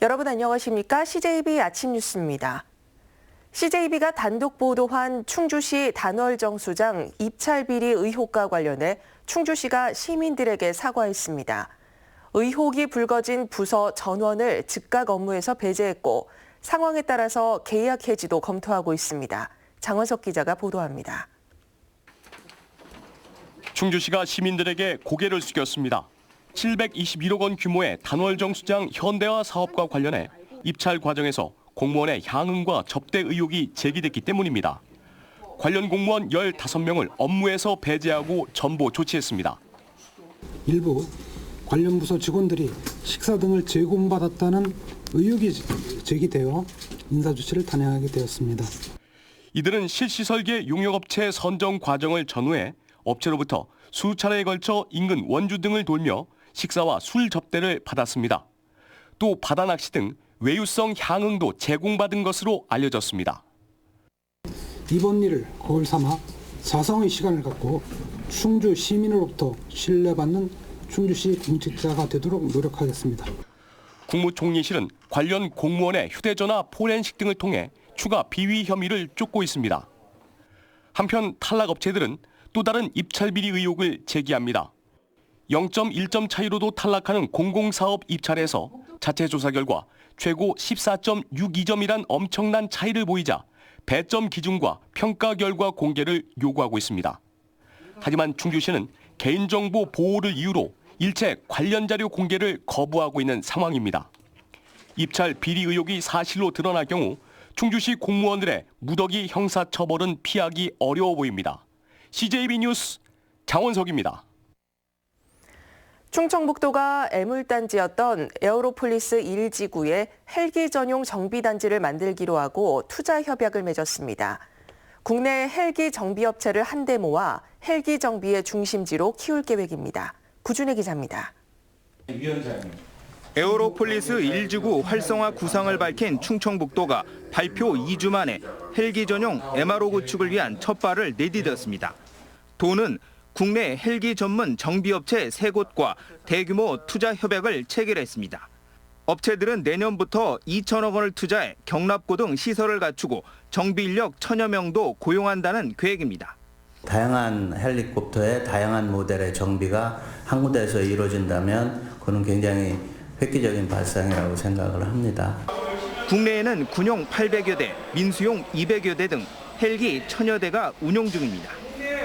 여러분 안녕하십니까? CJB 아침 뉴스입니다. CJB가 단독 보도한 충주시 단월정수장 입찰 비리 의혹과 관련해 충주시가 시민들에게 사과했습니다. 의혹이 불거진 부서 전원을 즉각 업무에서 배제했고 상황에 따라서 계약 해지도 검토하고 있습니다. 장원석 기자가 보도합니다. 충주시가 시민들에게 고개를 숙였습니다. 721억 원 규모의 단월정수장 현대화 사업과 관련해 입찰 과정에서 공무원의 향응과 접대 의혹이 제기됐기 때문입니다. 관련 공무원 15명을 업무에서 배제하고 전보 조치했습니다. 일부 관련 부서 직원들이 식사 등을 제공받았다는 의혹이 제기되어 인사조치를 단행하게 되었습니다. 이들은 실시설계 용역업체 선정 과정을 전후해 업체로부터 수차례에 걸쳐 인근 원주 등을 돌며 식사와 술 접대를 받았습니다. 또 바다 낚시 등 외유성 향응도 제공받은 것으로 알려졌습니다. 이번 일을 거울 삼아 자성의 시간을 갖고 충주 시민으로부터 신뢰받는 충주시 공직자가 되도록 노력하겠습니다. 국무총리실은 관련 공무원의 휴대전화 포렌식 등을 통해 추가 비위 혐의를 쫓고 있습니다. 한편 탈락업체들은 또 다른 입찰 비리 의혹을 제기합니다. 0.1점 차이로도 탈락하는 공공사업 입찰에서 자체 조사 결과 최고 14.62점이란 엄청난 차이를 보이자 배점 기준과 평가 결과 공개를 요구하고 있습니다. 하지만 충주시는 개인정보 보호를 이유로 일체 관련 자료 공개를 거부하고 있는 상황입니다. 입찰 비리 의혹이 사실로 드러날 경우 충주시 공무원들의 무더기 형사처벌은 피하기 어려워 보입니다. CJB 뉴스 장원석입니다. 충청북도가 애물단지였던 에어로폴리스 1지구에 헬기 전용 정비단지를 만들기로 하고 투자 협약을 맺었습니다. 국내 헬기 정비업체를 한데 모아 헬기 정비의 중심지로 키울 계획입니다. 구준혜 기자입니다. 에어로폴리스 1지구 활성화 구상을 밝힌 충청북도가 발표 2주 만에 헬기 전용 MRO 구축을 위한 첫 발을 내디뎠습니다. 도는 국내 헬기 전문 정비업체 3곳과 대규모 투자 협약을 체결했습니다. 업체들은 내년부터 2천억 원을 투자해 경납고 등 시설을 갖추고 정비 인력 1,000여 명도 고용한다는 계획입니다. 다양한 헬리콥터의 다양한 모델의 정비가 한 군데에서 이루어진다면 그는 굉장히 획기적인 발상이라고 생각을 합니다. 국내에는 군용 800여 대, 민수용 200여 대 등 헬기 1,000여 대가 운용 중입니다.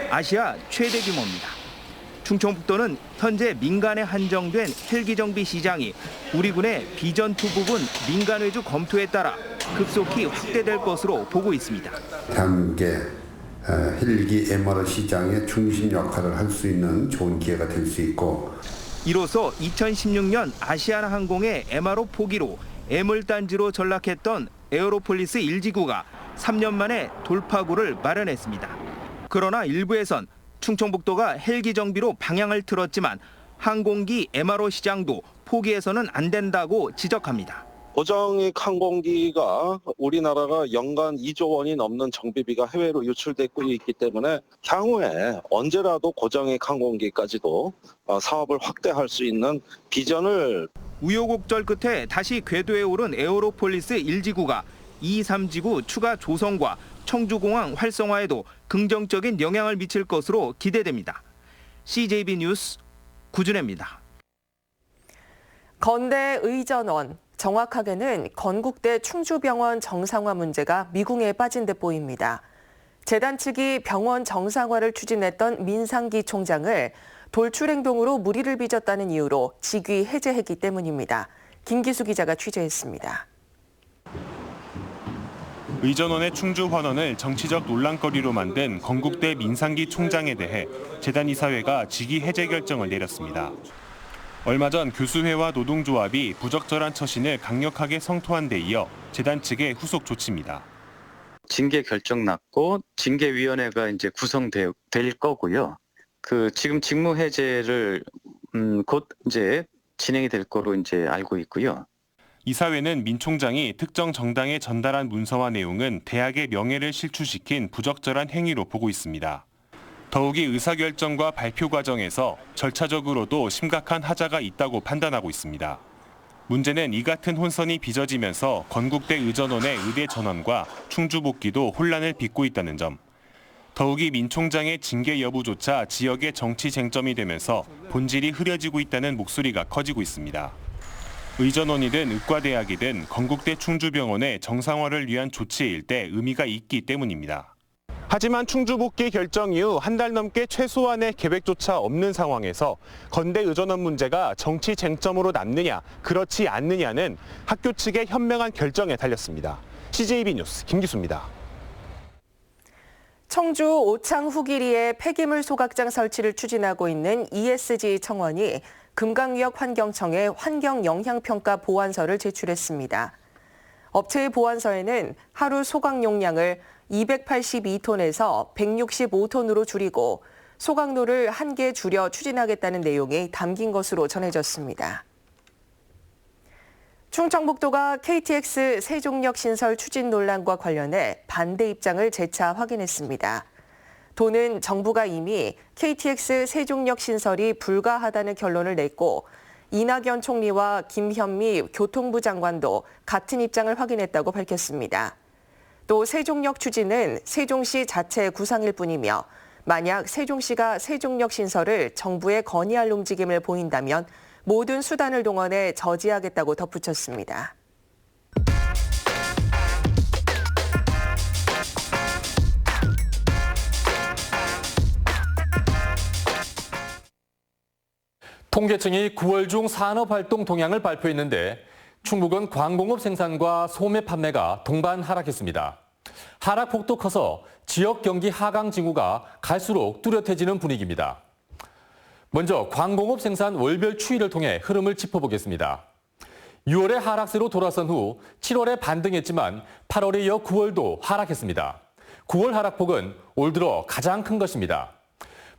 아시아 최대 규모입니다. 충청북도는 현재 민간에 한정된 헬기 정비 시장이 우리 군의 비전2 부분 민간 외주 검토에 따라 급속히 확대될 것으로 보고 있습니다. 대한민국의 헬기 MRO 시장의 중심 역할을 할 수 있는 좋은 기회가 될 수 있고 이로써 2016년 아시아나항공의 MRO 포기로 애물단지로 전락했던 에어로폴리스 1지구가 3년 만에 돌파구를 마련했습니다. 그러나 일부에선 충청북도가 헬기 정비로 방향을 틀었지만 항공기 MRO 시장도 포기해서는 안 된다고 지적합니다. 고정익 항공기가 우리나라가 연간 2조 원이 넘는 정비비가 해외로 유출되고 있기 때문에 향후에 언제라도 고정익 항공기까지도 사업을 확대할 수 있는 비전을 우여곡절 끝에 다시 궤도에 오른 에어로폴리스 1지구가 2, 3지구 추가 조성과 청주공항 활성화에도 긍정적인 영향을 미칠 것으로 기대됩니다. CJB 뉴스 구준혜입니다. 건대 의전원, 정확하게는 건국대 충주병원 정상화 문제가 미궁에 빠진 듯 보입니다. 재단 측이 병원 정상화를 추진했던 민상기 총장을 돌출행동으로 물의를 빚었다는 이유로 직위 해제했기 때문입니다. 김기수 기자가 취재했습니다. 의전원의 충주 환원을 정치적 논란거리로 만든 건국대 민상기 총장에 대해 재단 이사회가 직위 해제 결정을 내렸습니다. 얼마 전 교수회와 노동조합이 부적절한 처신을 강력하게 성토한 데 이어 재단 측의 후속 조치입니다. 징계 결정 났고 징계위원회가 이제 구성될 거고요. 지금 직무 해제를 곧 이제 진행이 될 거로 이제 알고 있고요. 이사회는 민 총장이 특정 정당에 전달한 문서와 내용은 대학의 명예를 실추시킨 부적절한 행위로 보고 있습니다. 더욱이 의사결정과 발표 과정에서 절차적으로도 심각한 하자가 있다고 판단하고 있습니다. 문제는 이 같은 혼선이 빚어지면서 건국대 의전원의 의대 전원과 충주 복귀도 혼란을 빚고 있다는 점. 더욱이 민 총장의 징계 여부조차 지역의 정치 쟁점이 되면서 본질이 흐려지고 있다는 목소리가 커지고 있습니다. 의전원이든 의과대학이든 건국대 충주병원의 정상화를 위한 조치일 때 의미가 있기 때문입니다. 하지만 충주 복귀 결정 이후 한 달 넘게 최소한의 계획조차 없는 상황에서 건대 의전원 문제가 정치 쟁점으로 남느냐, 그렇지 않느냐는 학교 측의 현명한 결정에 달렸습니다. CJB 뉴스 김기수입니다. 청주 오창 후기리에 폐기물 소각장 설치를 추진하고 있는 ESG 청원이 금강유역 환경청에 환경영향평가 보완서를 제출했습니다. 업체의 보완서에는 하루 소각 용량을 282톤에서 165톤으로 줄이고 소각로를 1개 줄여 추진하겠다는 내용이 담긴 것으로 전해졌습니다. 충청북도가 KTX 세종역 신설 추진 논란과 관련해 반대 입장을 재차 확인했습니다. 도는 정부가 이미 KTX 세종역 신설이 불가하다는 결론을 냈고 이낙연 총리와 김현미 교통부 장관도 같은 입장을 확인했다고 밝혔습니다. 또 세종역 추진은 세종시 자체의 구상일 뿐이며 만약 세종시가 세종역 신설을 정부에 건의할 움직임을 보인다면 모든 수단을 동원해 저지하겠다고 덧붙였습니다. 통계청이 9월 중 산업활동 동향을 발표했는데 충북은 광공업 생산과 소매 판매가 동반 하락했습니다. 하락폭도 커서 지역 경기 하강 징후가 갈수록 뚜렷해지는 분위기입니다. 먼저 광공업 생산 월별 추이를 통해 흐름을 짚어보겠습니다. 6월에 하락세로 돌아선 후 7월에 반등했지만 8월에 이어 9월도 하락했습니다. 9월 하락폭은 올 들어 가장 큰 것입니다.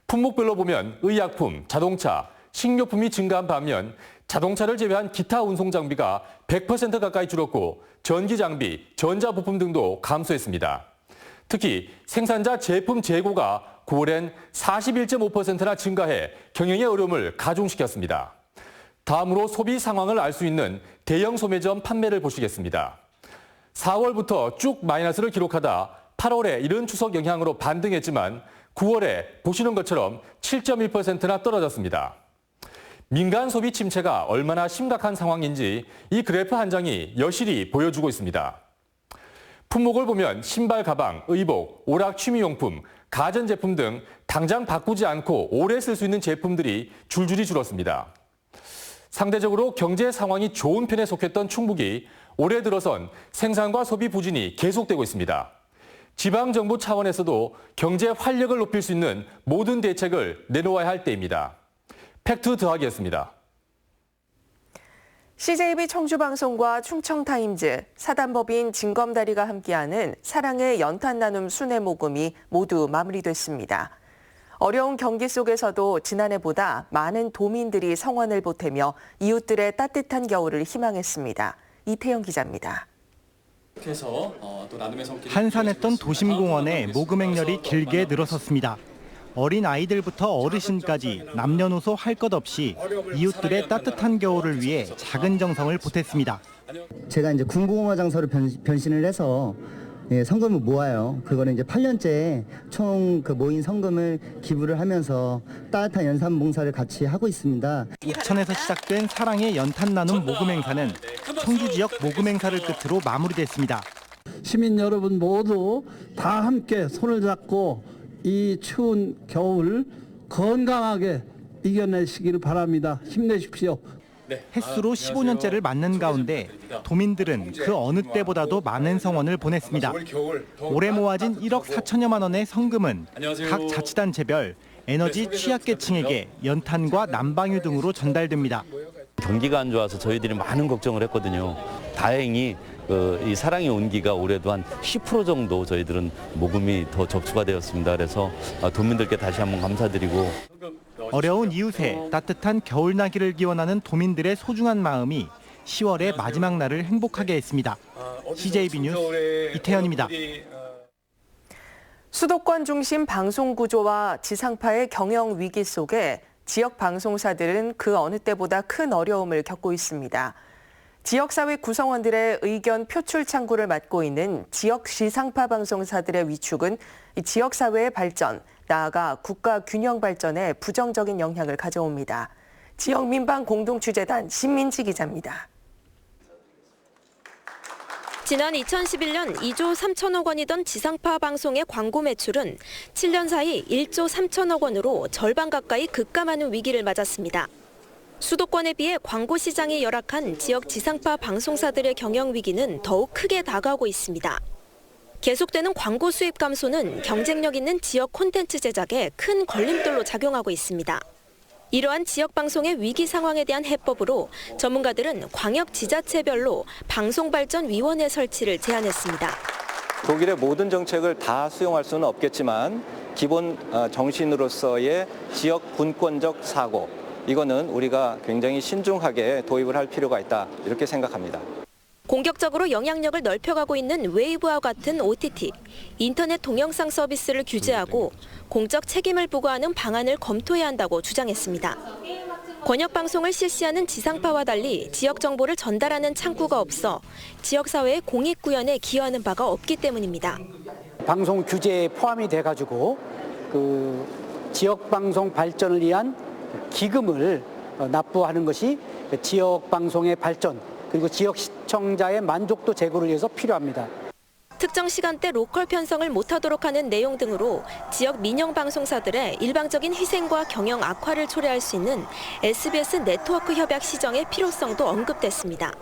품목별로 보면 의약품, 자동차, 식료품이 증가한 반면 자동차를 제외한 기타 운송 장비가 100% 가까이 줄었고 전기 장비, 전자부품 등도 감소했습니다. 특히 생산자 제품 재고가 9월엔 41.5%나 증가해 경영의 어려움을 가중시켰습니다. 다음으로 소비 상황을 알 수 있는 대형 소매점 판매를 보시겠습니다. 4월부터 쭉 마이너스를 기록하다 8월에 이른 추석 영향으로 반등했지만 9월에 보시는 것처럼 7.1%나 떨어졌습니다. 민간 소비 침체가 얼마나 심각한 상황인지 이 그래프 한 장이 여실히 보여주고 있습니다. 품목을 보면 신발, 가방, 의복, 오락, 취미용품, 가전제품 등 당장 바꾸지 않고 오래 쓸 수 있는 제품들이 줄줄이 줄었습니다. 상대적으로 경제 상황이 좋은 편에 속했던 충북이 올해 들어선 생산과 소비 부진이 계속되고 있습니다. 지방정부 차원에서도 경제 활력을 높일 수 있는 모든 대책을 내놓아야 할 때입니다. 팩트 더하기였습니다. CJB 청주방송과 충청타임즈, 사단법인 진검다리가 함께하는 사랑의 연탄 나눔 순회 모금이 모두 마무리됐습니다. 어려운 경기 속에서도 지난해보다 많은 도민들이 성원을 보태며 이웃들의 따뜻한 겨울을 희망했습니다. 이태영 기자입니다. 한산했던 도심공원에 모금 행렬이 길게 늘어섰습니다. 어린 아이들부터 어르신까지 남녀노소 할 것 없이 이웃들의 따뜻한 겨울을 위해 작은 정성을 보탰습니다. 제가 이제 군고구마 장사로 변신을 해서 성금을 모아요. 그거는 이제 8년째 총 그 모인 성금을 기부를 하면서 따뜻한 연탄 봉사를 같이 하고 있습니다. 이천에서 시작된 사랑의 연탄 나눔 모금 행사는 청주 지역 모금 행사를 끝으로 마무리됐습니다. 시민 여러분 모두 다 함께 손을 잡고 이 추운 겨울 건강하게 이겨내시길 바랍니다. 힘내십시오. 햇수로 15년째를 맞는 가운데 도민들은 그 어느 때보다도 많은 성원을 보냈습니다. 올해 모아진 1억 4천여만 원의 성금은 각 자치단체별 에너지 취약계층에게 연탄과 난방유 등으로 전달됩니다. 경기가 안 좋아서 저희들이 많은 걱정을 했거든요. 다행히 이 사랑의 온기가 올해도 한 10% 정도 저희들은 모금이 더 접수가 되었습니다. 그래서 도민들께 다시 한번 감사드리고 어려운 이웃에 따뜻한 겨울나기를 기원하는 도민들의 소중한 마음이 10월의 마지막 날을 행복하게 했습니다. CJB 뉴스 이태현입니다. 수도권 중심 방송 구조와 지상파의 경영 위기 속에 지역 방송사들은 그 어느 때보다 큰 어려움을 겪고 있습니다. 지역사회 구성원들의 의견 표출 창구를 맡고 있는 지역 지상파 방송사들의 위축은 지역사회의 발전, 나아가 국가 균형 발전에 부정적인 영향을 가져옵니다. 지역민방공동취재단 신민지 기자입니다. 지난 2011년 2조 3천억 원이던 지상파 방송의 광고 매출은 7년 사이 1조 3천억 원으로 절반 가까이 급감하는 위기를 맞았습니다. 수도권에 비해 광고 시장이 열악한 지역 지상파 방송사들의 경영 위기는 더욱 크게 다가오고 있습니다. 계속되는 광고 수입 감소는 경쟁력 있는 지역 콘텐츠 제작에 큰 걸림돌로 작용하고 있습니다. 이러한 지역 방송의 위기 상황에 대한 해법으로 전문가들은 광역 지자체별로 방송발전위원회 설치를 제안했습니다. 독일의 모든 정책을 다 수용할 수는 없겠지만 기본 정신으로서의 지역 분권적 사고, 이거는 우리가 굉장히 신중하게 도입을 할 필요가 있다, 이렇게 생각합니다. 공격적으로 영향력을 넓혀가고 있는 웨이브와 같은 OTT, 인터넷 동영상 서비스를 규제하고 공적 책임을 부과하는 방안을 검토해야 한다고 주장했습니다. 권역방송을 실시하는 지상파와 달리 지역 정보를 전달하는 창구가 없어 지역사회의 공익구현에 기여하는 바가 없기 때문입니다. 방송 규제에 포함이 돼가지고 지역방송 발전을 위한 기금을 납부하는 것이 지역방송의 발전, 그리고 지역 시청자의 만족도 제고를 위해서 필요합니다. 특정 시간대 로컬 편성을 못하도록 하는 내용 등으로 지역 민영 방송사들의 일방적인 희생과 경영 악화를 초래할 수 있는 SBS 네트워크 협약 시정의 필요성도 언급됐습니다.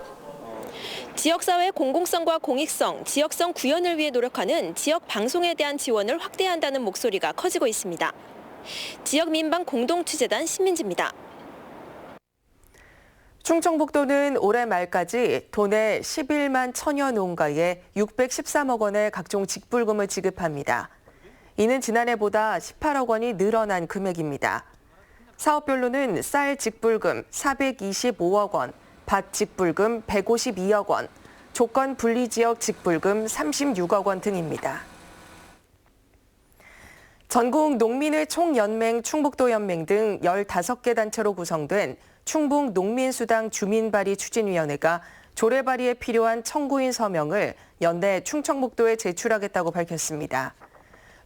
지역사회의 공공성과 공익성, 지역성 구현을 위해 노력하는 지역 방송에 대한 지원을 확대해야 한다는 목소리가 커지고 있습니다. 지역민방공동취재단 신민지입니다. 충청북도는 올해 말까지 도내 11만 천여 농가에 613억 원의 각종 직불금을 지급합니다. 이는 지난해보다 18억 원이 늘어난 금액입니다. 사업별로는 쌀 직불금 425억 원, 밭 직불금 152억 원, 조건 분리 지역 직불금 36억 원 등입니다. 전국 농민의 총연맹 충북도연맹 등 15개 단체로 구성된 충북 농민수당 주민발의 추진위원회가 조례 발의에 필요한 청구인 서명을 연내 충청북도에 제출하겠다고 밝혔습니다.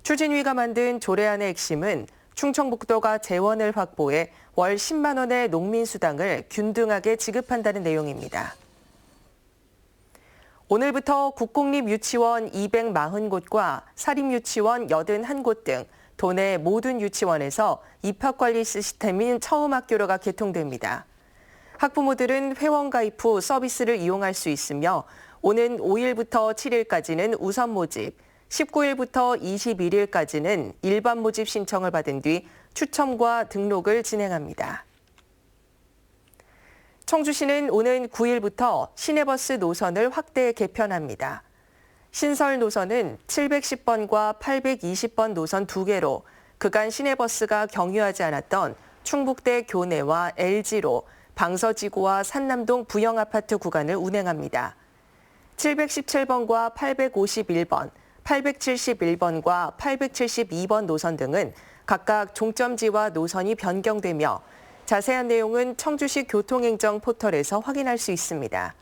추진위가 만든 조례안의 핵심은 충청북도가 재원을 확보해 월 10만 원의 농민수당을 균등하게 지급한다는 내용입니다. 오늘부터 국공립유치원 240곳과 사립유치원 81곳 등 도내 모든 유치원에서 입학관리 시스템인 처음학교로가 개통됩니다. 학부모들은 회원 가입 후 서비스를 이용할 수 있으며 오는 5일부터 7일까지는 우선 모집, 19일부터 21일까지는 일반 모집 신청을 받은 뒤 추첨과 등록을 진행합니다. 청주시는 오는 9일부터 시내버스 노선을 확대 개편합니다. 신설 노선은 710번과 820번 노선 2개로 그간 시내버스가 경유하지 않았던 충북대 교내와 LG로 방서지구와 산남동 부영아파트 구간을 운행합니다. 717번과 851번, 871번과 872번 노선 등은 각각 종점지와 노선이 변경되며 자세한 내용은 청주시 교통행정 포털에서 확인할 수 있습니다.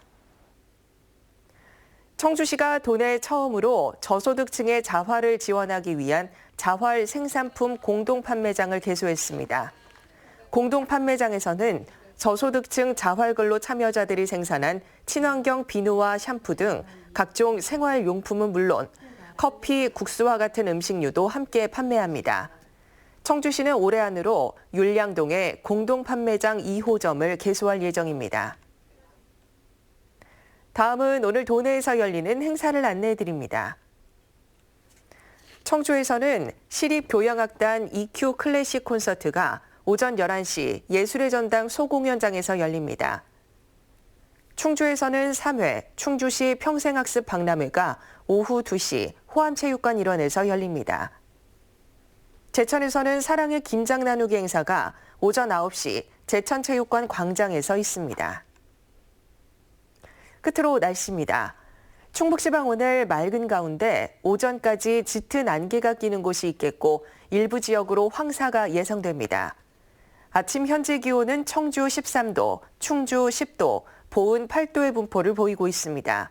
청주시가 도내 처음으로 저소득층의 자활을 지원하기 위한 자활 생산품 공동판매장을 개소했습니다. 공동판매장에서는 저소득층 자활근로 참여자들이 생산한 친환경 비누와 샴푸 등 각종 생활용품은 물론 커피, 국수와 같은 음식류도 함께 판매합니다. 청주시는 올해 안으로 율량동에 공동판매장 2호점을 개소할 예정입니다. 다음은 오늘 도내에서 열리는 행사를 안내해드립니다. 청주에서는 시립교향악단 EQ 클래식 콘서트가 오전 11시 예술의 전당 소공연장에서 열립니다. 충주에서는 3회 충주시 평생학습 박람회가 오후 2시 호암체육관 일원에서 열립니다. 제천에서는 사랑의 김장 나누기 행사가 오전 9시 제천체육관 광장에서 있습니다. 끝으로 날씨입니다. 충북지방 오늘 맑은 가운데 오전까지 짙은 안개가 끼는 곳이 있겠고 일부 지역으로 황사가 예상됩니다. 아침 현재 기온은 청주 13도, 충주 10도, 보은 8도의 분포를 보이고 있습니다.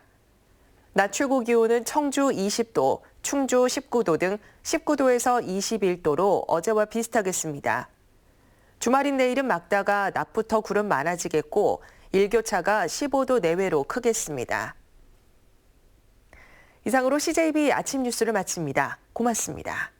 낮 최고 기온은 청주 20도, 충주 19도 등 19도에서 21도로 어제와 비슷하겠습니다. 주말인 내일은 막다가 낮부터 구름 많아지겠고 일교차가 15도 내외로 크겠습니다. 이상으로 CJB 아침 뉴스를 마칩니다. 고맙습니다.